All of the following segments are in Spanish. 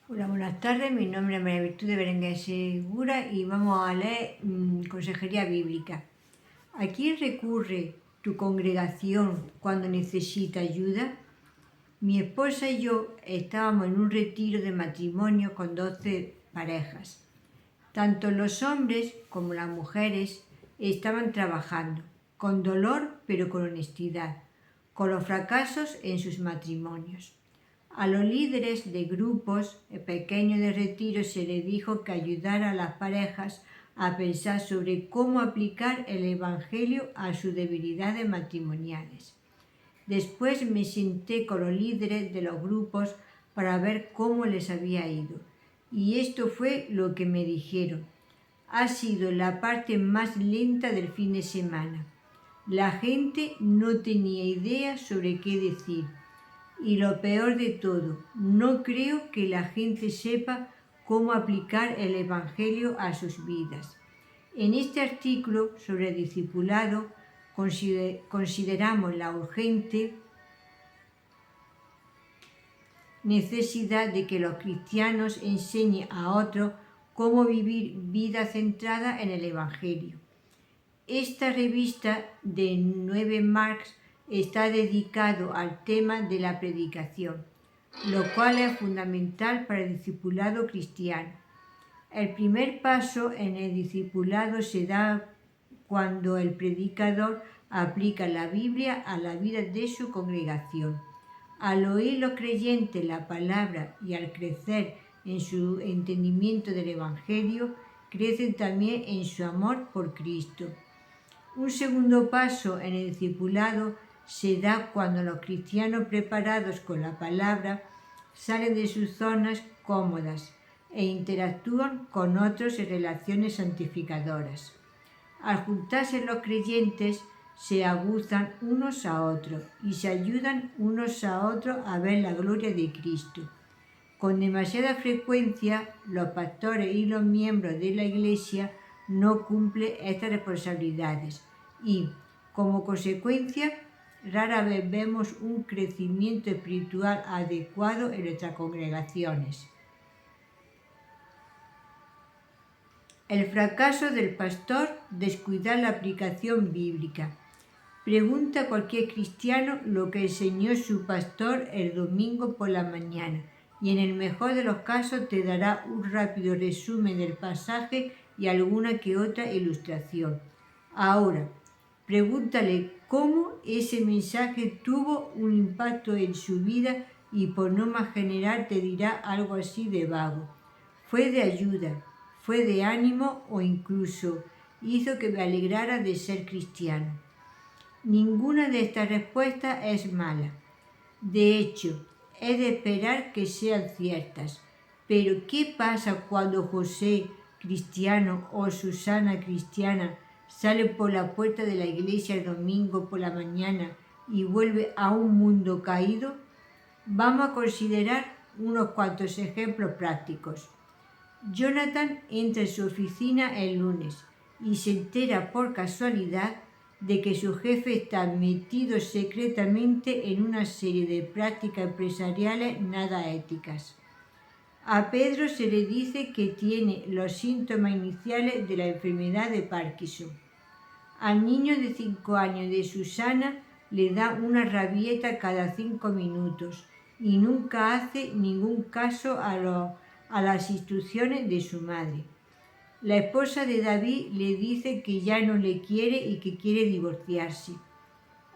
Hola, buenas tardes. Mi nombre es María Virtud de Berenguer Segura y vamos a leer Consejería Bíblica. ¿A quién recurre tu congregación cuando necesita ayuda? Mi esposa y yo estábamos en un retiro de matrimonio con 12 parejas. Tanto los hombres como las mujeres estaban trabajando, con dolor pero con honestidad, con los fracasos en sus matrimonios. A los líderes de grupos pequeños de retiro se les dijo que ayudara a las parejas a pensar sobre cómo aplicar el Evangelio a sus debilidades matrimoniales. Después me senté con los líderes de los grupos para ver cómo les había ido. Y esto fue lo que me dijeron. Ha sido la parte más lenta del fin de semana. La gente no tenía idea sobre qué decir. Y lo peor de todo, no creo que la gente sepa cómo aplicar el Evangelio a sus vidas. En este artículo sobre el discipulado consideramos la urgente necesidad de que los cristianos enseñen a otros cómo vivir vida centrada en el Evangelio. Esta revista de 9 marcas está dedicado al tema de la predicación, lo cual es fundamental para el discipulado cristiano. El primer paso en el discipulado se da cuando el predicador aplica la Biblia a la vida de su congregación. Al oír los creyentes la palabra y al crecer en su entendimiento del Evangelio, crecen también en su amor por Cristo. Un segundo paso en el discipulado se da cuando los cristianos preparados con la palabra salen de sus zonas cómodas e interactúan con otros en relaciones santificadoras. Al juntarse los creyentes se aguzan unos a otros y se ayudan unos a otros a ver la gloria de Cristo. Con demasiada frecuencia, los pastores y los miembros de la Iglesia no cumplen estas responsabilidades y, como consecuencia, rara vez vemos un crecimiento espiritual adecuado en nuestras congregaciones. El fracaso del pastor: descuidar la aplicación bíblica. Pregunta a cualquier cristiano lo que enseñó su pastor el domingo por la mañana y en el mejor de los casos te dará un rápido resumen del pasaje y alguna que otra ilustración. Ahora, pregúntale cómo ese mensaje tuvo un impacto en su vida y por norma general te dirá algo así de vago. Fue de ayuda, fue de ánimo o incluso hizo que me alegrara de ser cristiano. Ninguna de estas respuestas es mala. De hecho, es de esperar que sean ciertas. Pero ¿qué pasa cuando José, cristiano, o Susana, cristiana, salen por la puerta de la iglesia el domingo por la mañana y vuelve a un mundo caído? Vamos a considerar unos cuantos ejemplos prácticos. Jonathan entra en su oficina el lunes y se entera por casualidad de que su jefe está metido secretamente en una serie de prácticas empresariales nada éticas. A Pedro se le dice que tiene los síntomas iniciales de la enfermedad de Parkinson. Al niño de 5 años de Susana le da una rabieta cada 5 minutos y nunca hace ningún caso a las instrucciones de su madre. La esposa de David le dice que ya no le quiere y que quiere divorciarse.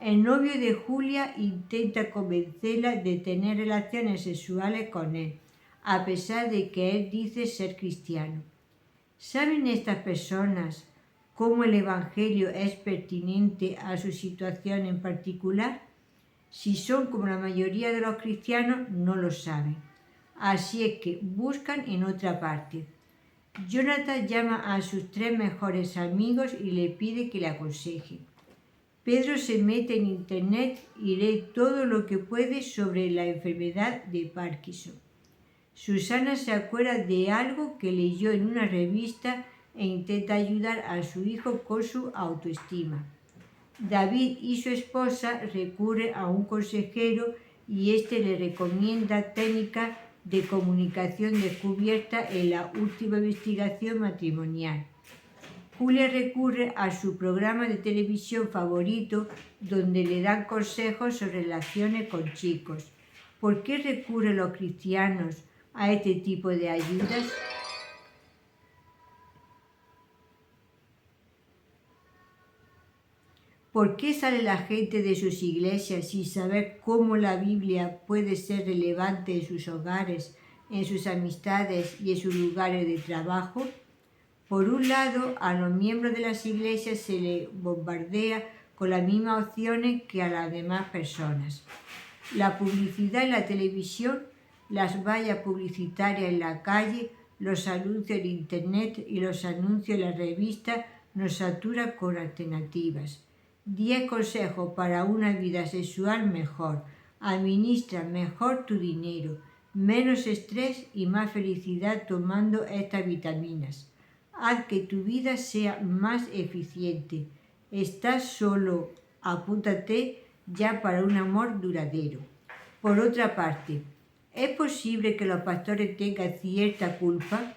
El novio de Julia intenta convencerla de tener relaciones sexuales con él, a pesar de que él dice ser cristiano. ¿Saben estas personas cómo el Evangelio es pertinente a su situación en particular? Si son como la mayoría de los cristianos, no lo saben. Así es que buscan en otra parte. Jonathan llama a sus 3 mejores amigos y le pide que le aconsejen. Pedro se mete en internet y lee todo lo que puede sobre la enfermedad de Parkinson. Susana se acuerda de algo que leyó en una revista e intenta ayudar a su hijo con su autoestima. David y su esposa recurren a un consejero y éste le recomienda técnicas de comunicación descubierta en la última investigación matrimonial. Julia recurre a su programa de televisión favorito donde le dan consejos sobre relaciones con chicos. ¿Por qué recurren los cristianos a este tipo de ayudas? ¿Por qué sale la gente de sus iglesias sin saber cómo la Biblia puede ser relevante en sus hogares, en sus amistades y en sus lugares de trabajo? Por un lado, a los miembros de las iglesias se les bombardea con las mismas opciones que a las demás personas. La publicidad en la televisión, las vallas publicitarias en la calle, los anuncios en internet y los anuncios en las revistas nos saturan con alternativas. 10 consejos para una vida sexual mejor. Administra mejor tu dinero, menos estrés y más felicidad tomando estas vitaminas. Haz que tu vida sea más eficiente. ¿Estás solo? Apúntate ya para un amor duradero. Por otra parte, ¿es posible que los pastores tengan cierta culpa?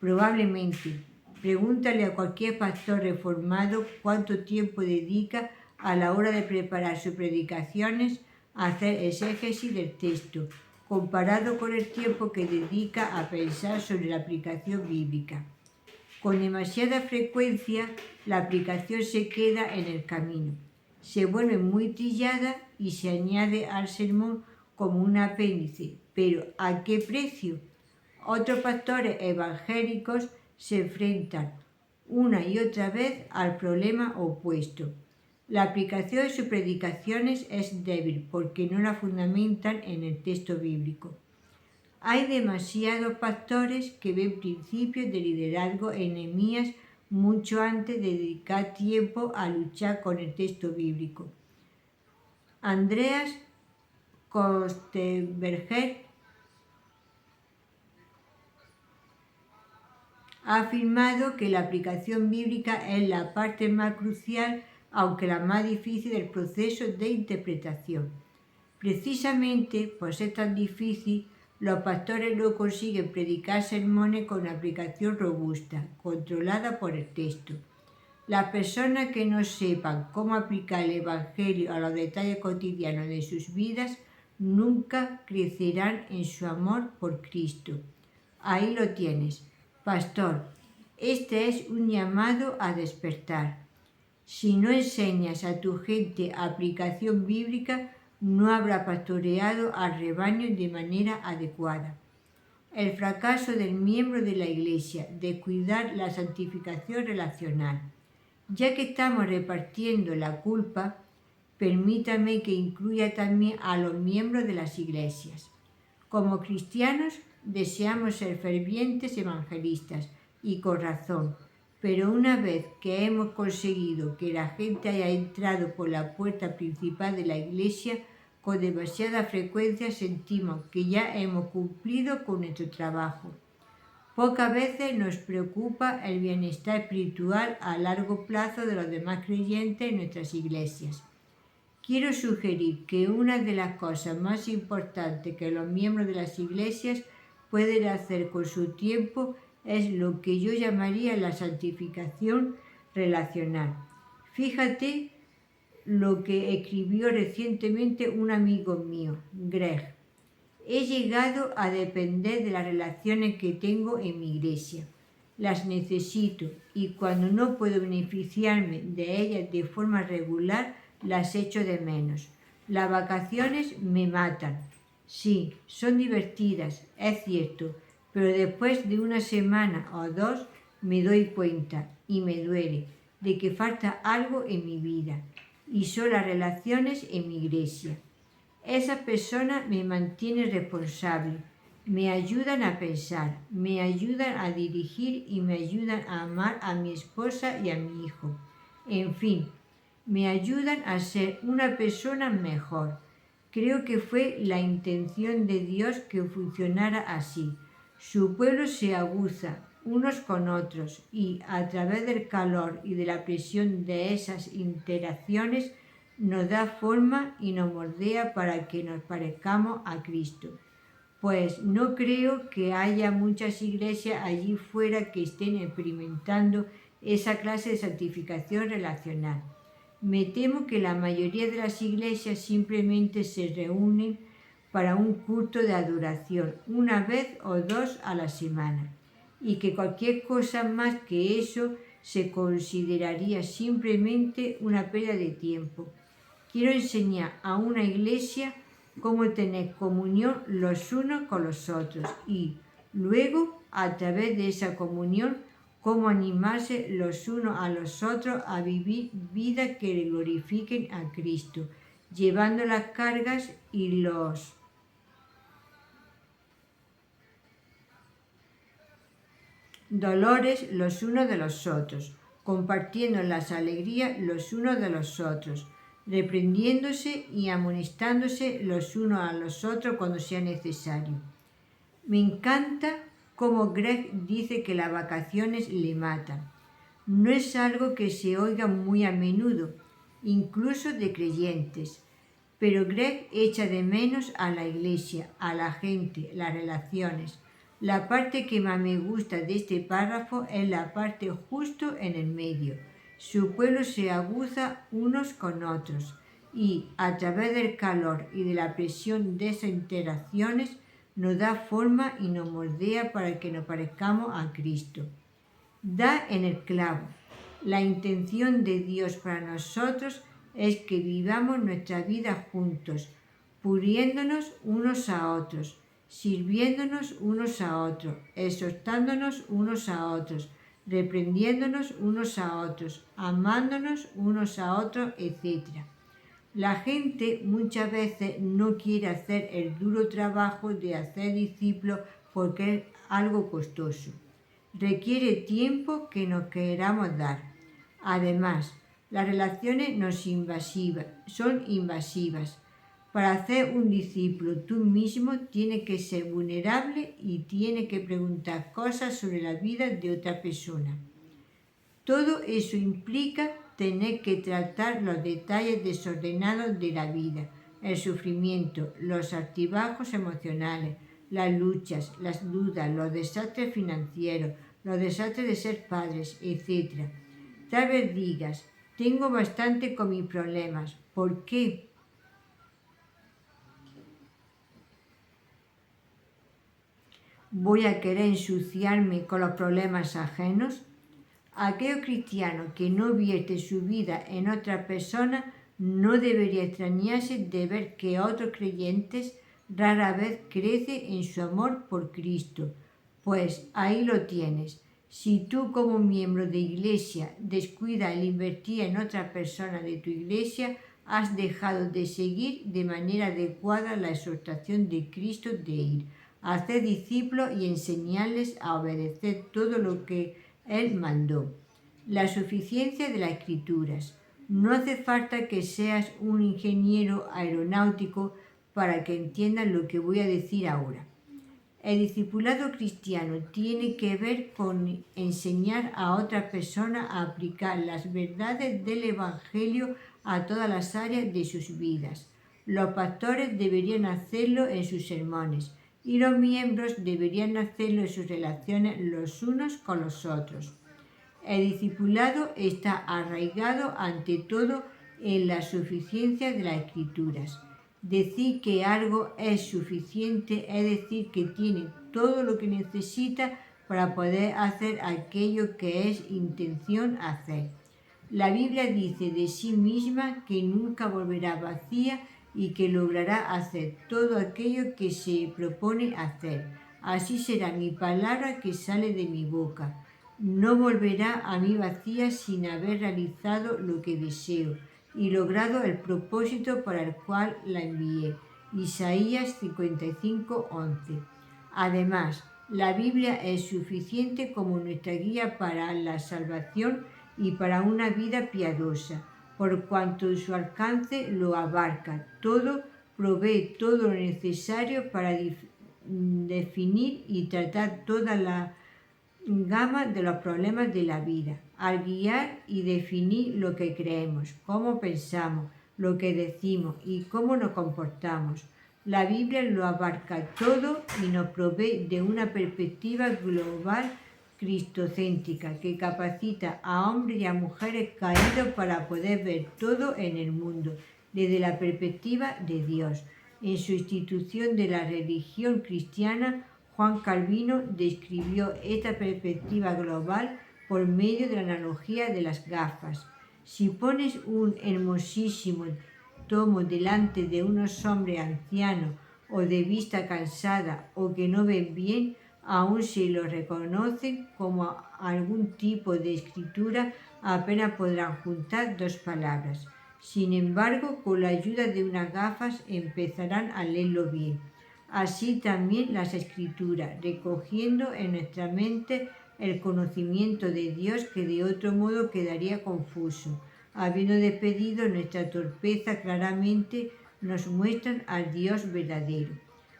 Probablemente. Pregúntale a cualquier pastor reformado cuánto tiempo dedica a la hora de preparar sus predicaciones a hacer exégesis del texto, comparado con el tiempo que dedica a pensar sobre la aplicación bíblica. Con demasiada frecuencia, la aplicación se queda en el camino, se vuelve muy trillada y se añade al sermón como un apéndice. ¿Pero a qué precio? Otros pastores evangélicos se enfrentan una y otra vez al problema opuesto. La aplicación de sus predicaciones es débil porque no la fundamentan en el texto bíblico. Hay demasiados pastores que ven principios de liderazgo en Nehemías mucho antes de dedicar tiempo a luchar con el texto bíblico. Andreas Kostenberger ha afirmado que la aplicación bíblica es la parte más crucial, aunque la más difícil del proceso de interpretación. Precisamente por ser tan difícil, los pastores no consiguen predicar sermones con una aplicación robusta, controlada por el texto. Las personas que no sepan cómo aplicar el Evangelio a los detalles cotidianos de sus vidas nunca crecerán en su amor por Cristo. Ahí lo tienes. Pastor, este es un llamado a despertar. Si no enseñas a tu gente aplicación bíblica, no habrá pastoreado al rebaño de manera adecuada. El fracaso del miembro de la Iglesia de cuidar la santificación relacional. Ya que estamos repartiendo la culpa, permítame que incluya también a los miembros de las iglesias. Como cristianos, deseamos ser fervientes evangelistas y con razón, pero una vez que hemos conseguido que la gente haya entrado por la puerta principal de la iglesia, con demasiada frecuencia sentimos que ya hemos cumplido con nuestro trabajo. Pocas veces nos preocupa el bienestar espiritual a largo plazo de los demás creyentes en nuestras iglesias. Quiero sugerir que una de las cosas más importantes que los miembros de las iglesias pueden hacer con su tiempo es lo que yo llamaría la santificación relacional. Fíjate lo que escribió recientemente un amigo mío, Greg. He llegado a depender de las relaciones que tengo en mi iglesia. Las necesito y cuando no puedo beneficiarme de ellas de forma regular, las echo de menos. Las vacaciones me matan. Sí, son divertidas, es cierto, pero después de una semana o dos me doy cuenta y me duele de que falta algo en mi vida y son las relaciones en mi iglesia. Esa persona me mantiene responsable, me ayudan a pensar, me ayudan a dirigir y me ayudan a amar a mi esposa y a mi hijo. En fin, me ayudan a ser una persona mejor. Creo que fue la intención de Dios que funcionara así. Su pueblo se aguza unos con otros y a través del calor y de la presión de esas interacciones nos da forma y nos moldea para que nos parezcamos a Cristo. pues no creo que haya muchas iglesias allí fuera que estén experimentando esa clase de santificación relacional. Me temo que la mayoría de las iglesias simplemente se reúnen para un culto de adoración una vez o dos a la semana, y que cualquier cosa más que eso se consideraría simplemente una pérdida de tiempo. Quiero enseñar a una iglesia cómo tener comunión los unos con los otros y luego, a través de esa comunión, cómo animarse los unos a los otros a vivir vidas que le glorifiquen a Cristo, llevando las cargas y los dolores los unos de los otros, compartiendo las alegrías los unos de los otros, reprendiéndose y amonestándose los unos a los otros cuando sea necesario. Me encanta cómo Greg dice que las vacaciones le matan. No es algo que se oiga muy a menudo, incluso de creyentes, pero Greg echa de menos a la iglesia, a la gente, las relaciones. La parte que más me gusta de este párrafo es la parte justo en el medio. Su pueblo se aguza unos con otros y, a través del calor y de la presión de esas interacciones, nos da forma y nos moldea para que nos parezcamos a Cristo. Da en el clavo. La intención de Dios para nosotros es que vivamos nuestra vida juntos, puliéndonos unos a otros, sirviéndonos unos a otros, exhortándonos unos a otros, reprendiéndonos unos a otros, amándonos unos a otros, etc. La gente muchas veces no quiere hacer el duro trabajo de hacer discípulos porque es algo costoso. Requiere tiempo que nos queramos dar. Además, las relaciones son invasivas. Para hacer un discípulo tú mismo tienes que ser vulnerable y tienes que preguntar cosas sobre la vida de otra persona. Todo eso implica tener que tratar los detalles desordenados de la vida, el sufrimiento, los altibajos emocionales, las luchas, las dudas, los desastres financieros, los desastres de ser padres, etc. Tal vez digas, tengo bastante con mis problemas. ¿Por qué? ¿Voy a querer ensuciarme con los problemas ajenos? Aquel cristiano que no vierte su vida en otra persona no debería extrañarse de ver que otros creyentes rara vez crecen en su amor por Cristo. Pues ahí lo tienes. Si tú como miembro de iglesia descuidas el invertir en otra persona de tu iglesia, has dejado de seguir de manera adecuada la exhortación de Cristo de ir, a hacer discípulos y enseñarles a obedecer todo lo que Él mandó. La suficiencia de las Escrituras. No hace falta que seas un ingeniero aeronáutico para que entiendas lo que voy a decir ahora. El discipulado cristiano tiene que ver con enseñar a otra persona a aplicar las verdades del Evangelio a todas las áreas de sus vidas. Los pastores deberían hacerlo en sus sermones y los miembros deberían hacerlo en sus relaciones los unos con los otros. El discipulado está arraigado ante todo en la suficiencia de las Escrituras. Decir que algo es suficiente es decir que tiene todo lo que necesita para poder hacer aquello que es intención hacer. La Biblia dice de sí misma que nunca volverá vacía y que logrará hacer todo aquello que se propone hacer. Así será mi palabra que sale de mi boca. No volverá a mí vacía sin haber realizado lo que deseo y logrado el propósito para el cual la envié. Isaías 55:11. Además, la Biblia es suficiente como nuestra guía para la salvación y para una vida piadosa, por cuanto su alcance lo abarca todo, provee todo lo necesario para definir y tratar toda la gama de los problemas de la vida, al guiar y definir lo que creemos, cómo pensamos, lo que decimos y cómo nos comportamos. La Biblia lo abarca todo y nos provee de una perspectiva global cristocéntrica que capacita a hombres y a mujeres caídos para poder ver todo en el mundo desde la perspectiva de Dios. En su institución de la religión cristiana, Juan Calvino describió esta perspectiva global por medio de la analogía de las gafas. Si pones un hermosísimo tomo delante de unos hombres ancianos o de vista cansada o que no ven bien, aun si lo reconocen como algún tipo de escritura, apenas podrán juntar dos palabras. Sin embargo, con la ayuda de unas gafas empezarán a leerlo bien. Así también las escrituras, recogiendo en nuestra mente el conocimiento de Dios que de otro modo quedaría confuso. Habiendo despedido nuestra torpeza claramente, nos muestran al Dios verdadero.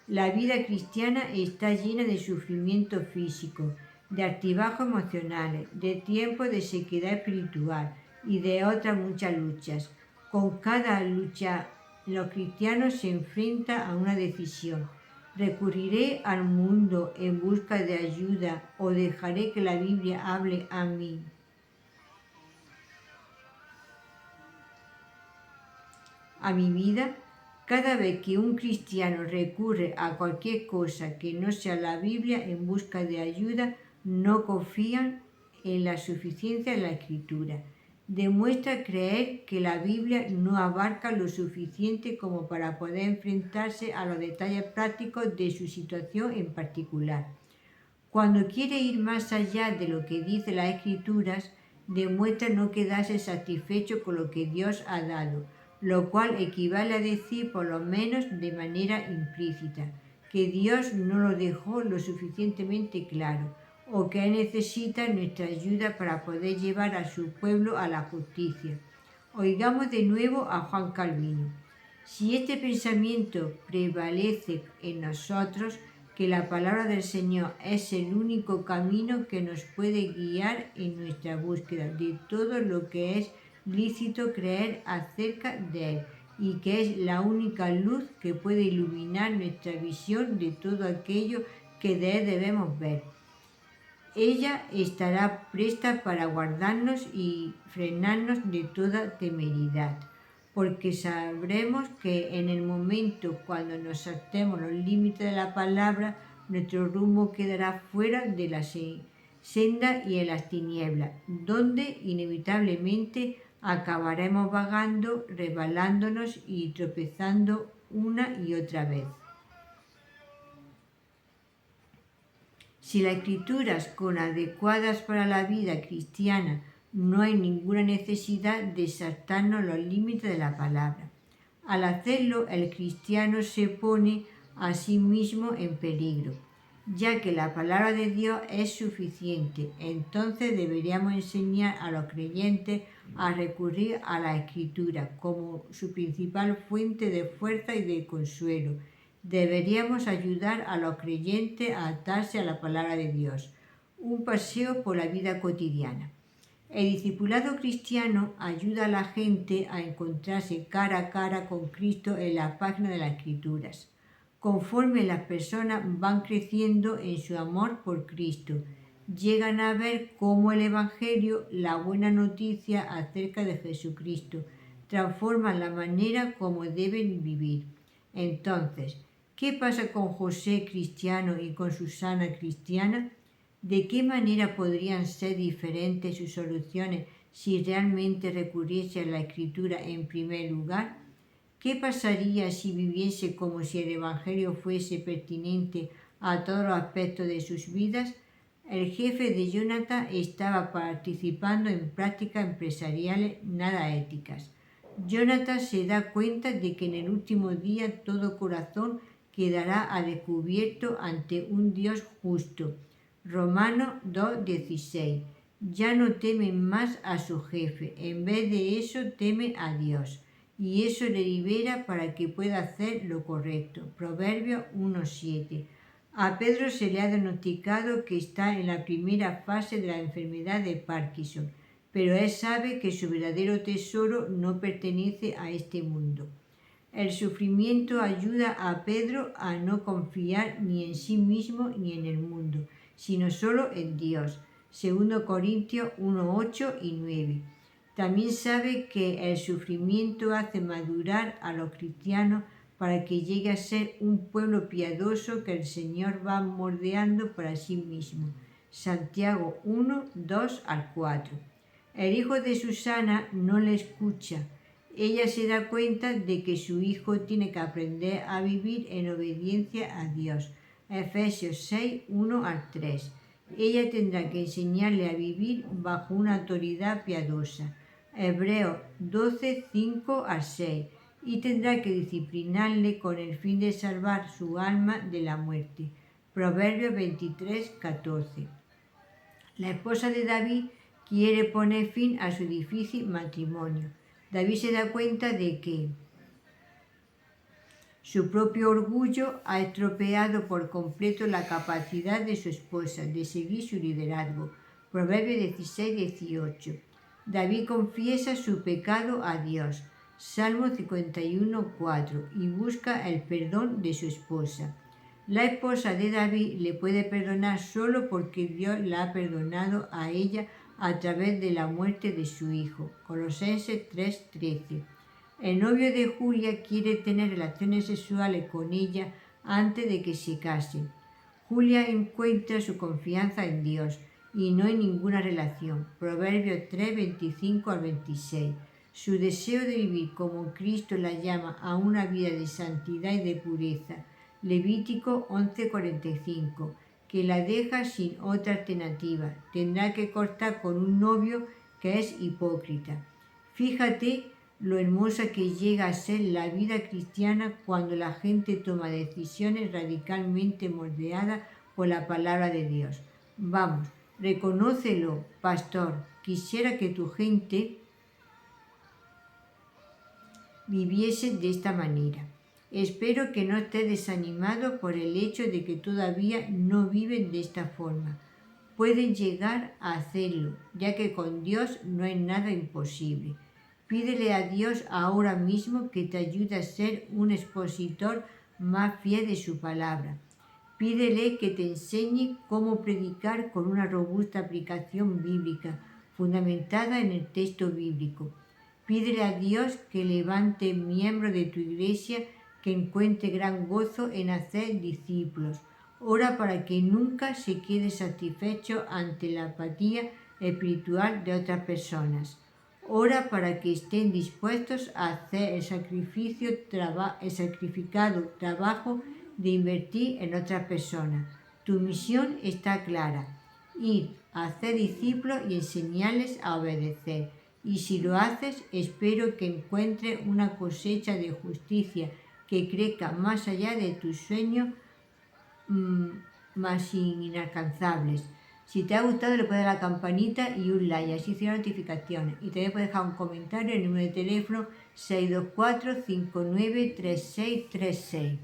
La vida cristiana está llena de sufrimiento físico, de altibajos emocionales, de tiempos de sequedad espiritual y de otras muchas luchas. Con cada lucha, los cristianos se enfrentan a una decisión. ¿Recurriré al mundo en busca de ayuda o dejaré que la Biblia hable a mí? A mi vida? Cada vez que un cristiano recurre a cualquier cosa que no sea la Biblia en busca de ayuda, no confían en la suficiencia de la Escritura. Demuestra creer que la Biblia no abarca lo suficiente como para poder enfrentarse a los detalles prácticos de su situación en particular. Cuando quiere ir más allá de lo que dice las Escrituras, demuestra no quedarse satisfecho con lo que Dios ha dado, lo cual equivale a decir, por lo menos de manera implícita, que Dios no lo dejó lo suficientemente claro, o que Él necesita nuestra ayuda para poder llevar a su pueblo a la justicia. Oigamos de nuevo a Juan Calvino. Si este pensamiento prevalece en nosotros, que la palabra del Señor es el único camino que nos puede guiar en nuestra búsqueda de todo lo que es lícito creer acerca de Él y que es la única luz que puede iluminar nuestra visión de todo aquello que de Él debemos ver. Ella estará presta para guardarnos y frenarnos de toda temeridad, porque sabremos que en el momento cuando nos saltemos los límites de la palabra, nuestro rumbo quedará fuera de la senda y en las tinieblas, donde inevitablemente acabaremos vagando, resbalándonos y tropezando una y otra vez. Si las escrituras son adecuadas para la vida cristiana, no hay ninguna necesidad de saltarnos los límites de la palabra. Al hacerlo, el cristiano se pone a sí mismo en peligro, ya que la palabra de Dios es suficiente. Entonces deberíamos enseñar a los creyentes a recurrir a la escritura como su principal fuente de fuerza y de consuelo. Deberíamos ayudar a los creyentes a atarse a la palabra de Dios. Un paseo por la vida cotidiana. El discipulado cristiano ayuda a la gente a encontrarse cara a cara con Cristo en la página de las Escrituras. Conforme las personas van creciendo en su amor por Cristo, llegan a ver cómo el Evangelio, la buena noticia acerca de Jesucristo, transforma la manera como deben vivir. Entonces, ¿qué pasa con José cristiano y con Susana cristiana? ¿De qué manera podrían ser diferentes sus soluciones si realmente recurriese a la Escritura en primer lugar? ¿Qué pasaría si viviese como si el Evangelio fuese pertinente a todos los aspectos de sus vidas? El jefe de Jonathan estaba participando en prácticas empresariales nada éticas. Jonathan se da cuenta de que en el último día todo corazón quedará a descubierto ante un Dios justo. Romanos 2:16. Ya no temen más a su jefe, en vez de eso teme a Dios, y eso le libera para que pueda hacer lo correcto. Proverbios 1:7. A Pedro se le ha diagnosticado que está en la primera fase de la enfermedad de Parkinson, pero él sabe que su verdadero tesoro no pertenece a este mundo. El sufrimiento ayuda a Pedro a no confiar ni en sí mismo ni en el mundo, sino solo en Dios. 2 Corintios 1, 8 y 9. También sabe que el sufrimiento hace madurar a los cristianos para que llegue a ser un pueblo piadoso que el Señor va moldeando para sí mismo. Santiago 1, 2 al 4. El hijo de Susana no le escucha. Ella se da cuenta de que su hijo tiene que aprender a vivir en obediencia a Dios. Efesios 6, 1 al 3. Ella tendrá que enseñarle a vivir bajo una autoridad piadosa. Hebreos 12, 5 al 6. Y tendrá que disciplinarle con el fin de salvar su alma de la muerte. Proverbios 23, 14. La esposa de David quiere poner fin a su difícil matrimonio. David se da cuenta de que su propio orgullo ha estropeado por completo la capacidad de su esposa de seguir su liderazgo. Proverbios 16, 18. David confiesa su pecado a Dios. Salmo 51, 4. Y busca el perdón de su esposa. La esposa de David le puede perdonar solo porque Dios la ha perdonado a ella a través de la muerte de su hijo. Colosenses 3:13. El novio de Julia quiere tener relaciones sexuales con ella antes de que se casen. Julia encuentra su confianza en Dios y no en ninguna relación. Proverbios 3:25 al 26. Su deseo de vivir como Cristo la llama a una vida de santidad y de pureza. Levítico 11:45, que la deja sin otra alternativa. Tendrá que cortar con un novio que es hipócrita. Fíjate lo hermosa que llega a ser la vida cristiana cuando la gente toma decisiones radicalmente moldeadas por la palabra de Dios. Vamos, reconócelo, pastor. Quisiera que tu gente viviese de esta manera. Espero que no estés desanimado por el hecho de que todavía no viven de esta forma. Pueden llegar a hacerlo, ya que con Dios no hay nada imposible. Pídele a Dios ahora mismo que te ayude a ser un expositor más fiel de su palabra. Pídele que te enseñe cómo predicar con una robusta aplicación bíblica, fundamentada en el texto bíblico. Pídele a Dios que levante miembros de tu iglesia que encuentre gran gozo en hacer discípulos. Ora para que nunca se quede satisfecho ante la apatía espiritual de otras personas. Ora para que estén dispuestos a hacer el sacrificado trabajo de invertir en otras personas. Tu misión está clara: ir a hacer discípulos y enseñarles a obedecer. Y si lo haces, espero que encuentres una cosecha de justicia que crezca más allá de tus sueños más inalcanzables. Si te ha gustado, le puedes dar a la campanita y un like, así te notificaciones. Y también puedes dejar un comentario en el número de teléfono 624-593636.